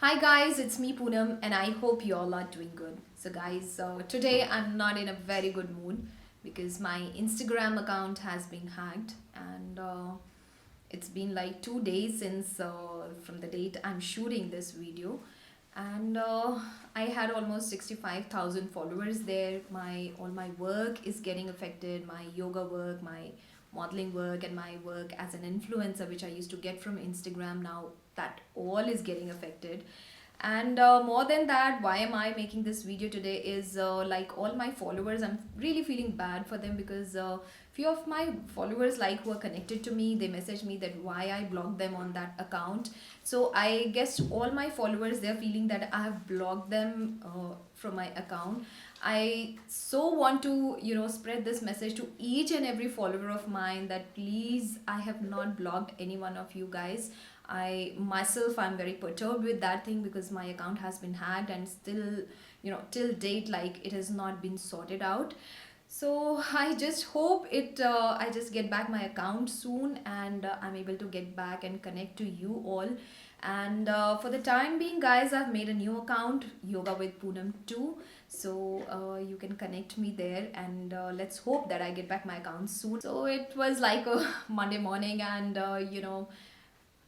Hi guys, it's me Poonam and I hope you all are doing good. So guys, today I'm not in a very good mood because my Instagram account has been hacked and it's been like 2 days since from the date I'm shooting this video and I had almost 65,000 followers there. My work is getting affected, my yoga work, my modeling work and my work as an influencer which I used to get from Instagram, now that all is getting affected. And more than that, why am I making this video today is like all my followers, I'm really feeling bad for them because few of my followers like who are connected to me, they message me that why I blocked them on that account. So I guess all my followers, they're feeling that I have blocked them from my account. I so want to spread this message to each and every follower of mine that please, I have not blocked any one of you guys. I myself, I'm very perturbed with that thing because my account has been hacked and still, till date, like it has not been sorted out. So I just hope I just get back my account soon and I'm able to get back and connect to you all. And for the time being, guys, I've made a new account, Yoga with Poonam 2. So you can connect me there and let's hope that I get back my account soon. So it was like a Monday morning and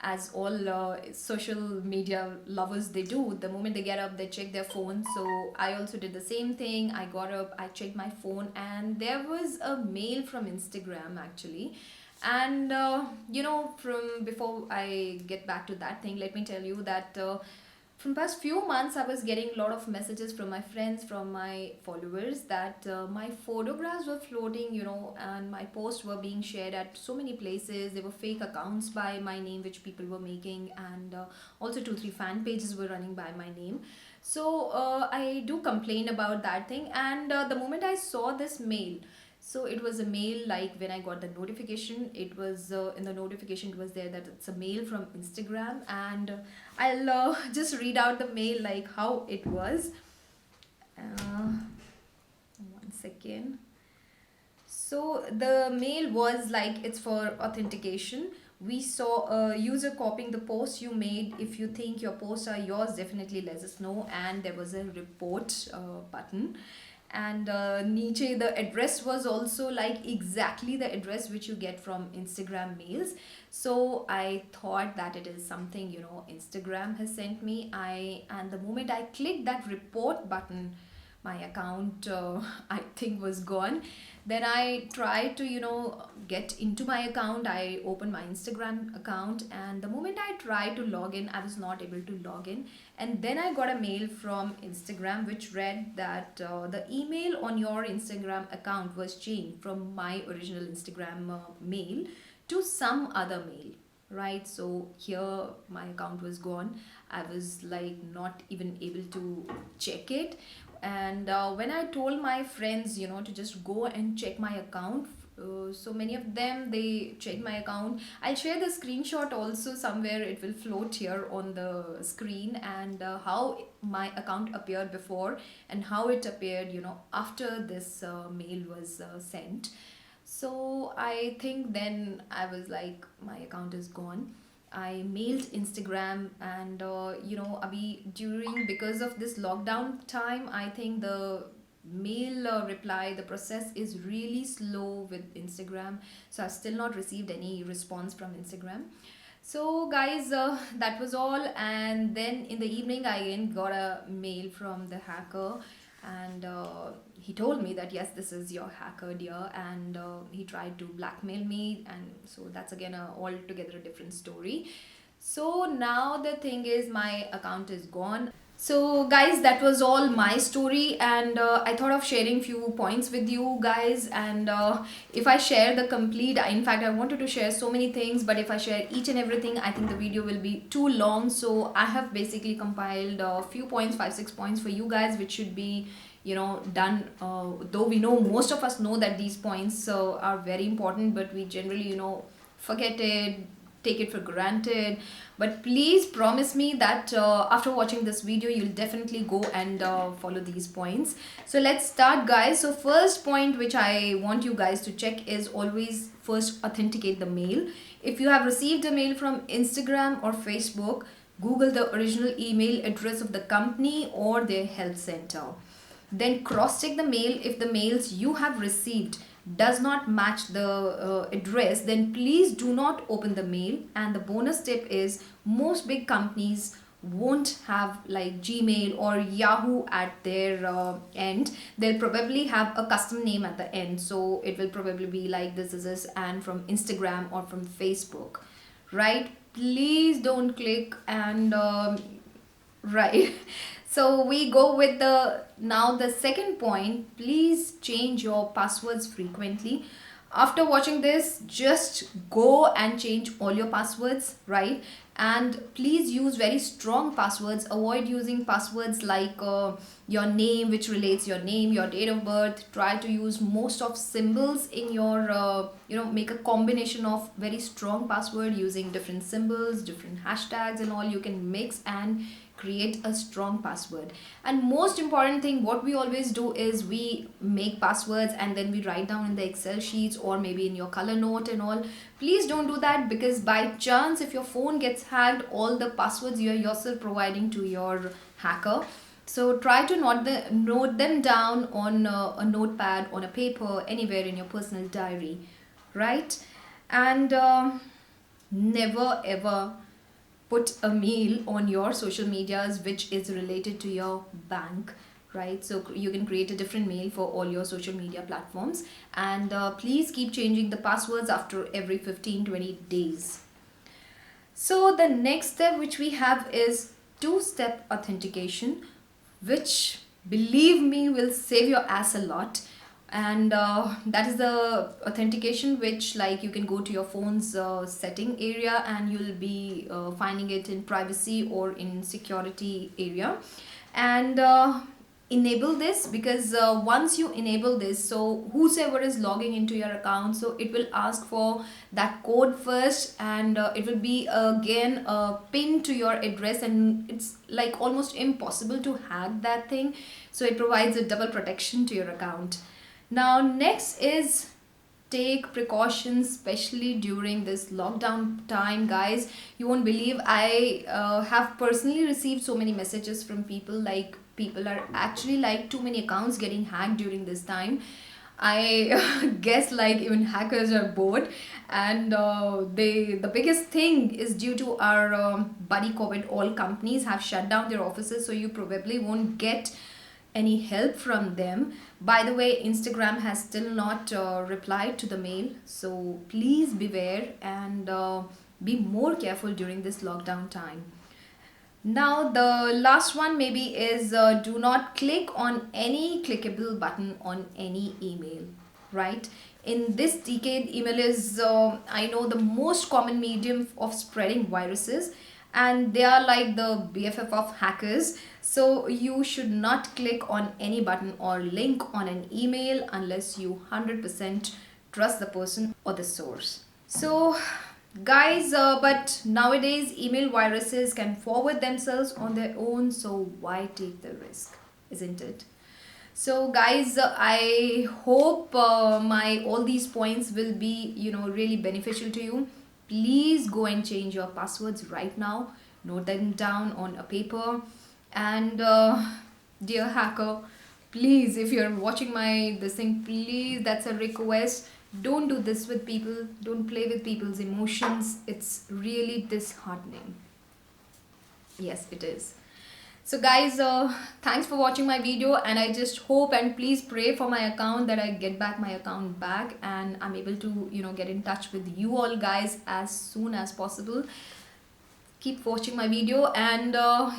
as all social media lovers they do, the moment they get up they check their phone. So I also did the same thing. I got up, I checked my phone, and there was a mail from Instagram actually. And from before I get back to that thing, let me tell you that from past few months I was getting a lot of messages from my friends, from my followers, that my photographs were floating, and my posts were being shared at so many places. There were fake accounts by my name which people were making, and also 2 3 fan pages were running by my name. So I do complain about that thing, and the moment I saw this mail, so it was a mail, like when I got the notification, it was in the notification it was there that it's a mail from Instagram, and I'll just read out the mail like how it was. One second. So the mail was like, it's for authentication. We saw a user copying the post you made. If you think your posts are yours, definitely let us know. And there was a report button. And Nietzsche, the address was also like exactly the address which you get from Instagram mails. So I thought that it is something, Instagram has sent me. And the moment I clicked that report button, my account I think was gone. Then I tried to get into my account. I opened my Instagram account, and the moment I tried to log in, I was not able to log in. And then I got a mail from Instagram which read that the email on your Instagram account was changed from my original Instagram mail to some other mail, right? So here my account was gone. I was like not even able to check it. And when I told my friends, to just go and check my account, so many of them, they checked my account. I'll share the screenshot also somewhere, it will float here on the screen, and how my account appeared before and how it appeared after this mail was sent. So I think then I was like, my account is gone. I mailed Instagram, and abhi, during because of this lockdown time, I think the mail reply, the process is really slow with Instagram. So I've still not received any response from Instagram. So guys, that was all. And then in the evening, I again got a mail from the hacker, and he told me that yes, this is your hacker, dear, and he tried to blackmail me, and so that's again a altogether a different story. So now the thing is, my account is gone. So guys, that was all my story, and I thought of sharing few points with you guys. And if I share the complete, in fact I wanted to share so many things, but if I share each and everything, I think the video will be too long. So I have basically compiled a few points, 5 6 points for you guys, which should be done, though we know, most of us know that these points are very important, but we generally forget it, take it for granted. But please promise me that after watching this video, you'll definitely go and follow these points. So let's start, guys. So first point which I want you guys to check is always first authenticate the mail. If you have received a mail from Instagram or Facebook, Google the original email address of the company or their help center. Then cross check the mail. If the mails you have received does not match the address, then please do not open the mail. And the bonus tip is, most big companies won't have like Gmail or Yahoo at their end. They'll probably have a custom name at the end, so it will probably be like this is this and from Instagram or from Facebook, right? Please don't click and right. So we go with the second point. Please change your passwords frequently. After watching this, just go and change all your passwords, right? And please use very strong passwords. Avoid using passwords like your name, which relates your name, your date of birth. Try to use most of symbols in your make a combination of very strong password using different symbols, different hashtags and all. You can mix and create a strong password. And most important thing, what we always do is we make passwords and then we write down in the Excel sheets or maybe in your color note and all. Please don't do that, because by chance if your phone gets hacked, all the passwords you are yourself providing to your hacker. So try to note them down on a notepad, on a paper, anywhere in your personal diary, right? And never ever put a mail on your social medias which is related to your bank, right? So you can create a different mail for all your social media platforms. And please keep changing the passwords after every 15-20 days. So the next step which we have is two-step authentication, which, believe me, will save your ass a lot. And that is the authentication which, like, you can go to your phone's setting area and you'll be finding it in privacy or in security area. And enable this, because once you enable this, so whosoever is logging into your account, so it will ask for that code first, and it will be again a pin to your address, and it's like almost impossible to hack that thing. So it provides a double protection to your account. Now next is take precautions, especially during this lockdown time, guys. You won't believe, I have personally received so many messages from people, like people are actually like too many accounts getting hacked during this time. I guess like even hackers are bored, and the biggest thing is due to our buddy COVID. All companies have shut down their offices, so you probably won't get any help from them. By the way, Instagram has still not replied to the mail, so please beware and be more careful during this lockdown time. Now the last one maybe is do not click on any clickable button on any email, right? In this decade, email is I know the most common medium of spreading viruses, and they are like the BFF of hackers. So you should not click on any button or link on an email unless you 100% trust the person or the source. So guys, but nowadays email viruses can forward themselves on their own, so why take the risk, isn't it? So guys, I hope my all these points will be really beneficial to you. Please go and change your passwords right now. Note them down on a paper. And dear hacker, please, if you're watching my this thing, please, that's a request, don't do this with people. Don't play with people's emotions. It's really disheartening. Yes, it is. So guys, thanks for watching my video, and I just hope and please pray for my account, that I get back my account back and I'm able to get in touch with you all guys as soon as possible. Keep watching my video, and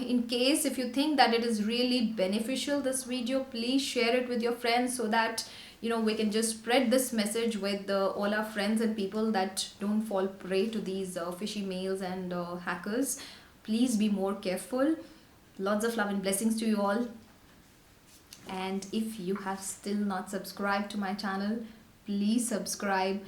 in case if you think that it is really beneficial, this video, please share it with your friends, so that we can just spread this message with all our friends and people that don't fall prey to these fishy mails and hackers. Please be more careful. Lots of love and blessings to you all. And if you have still not subscribed to my channel, please subscribe.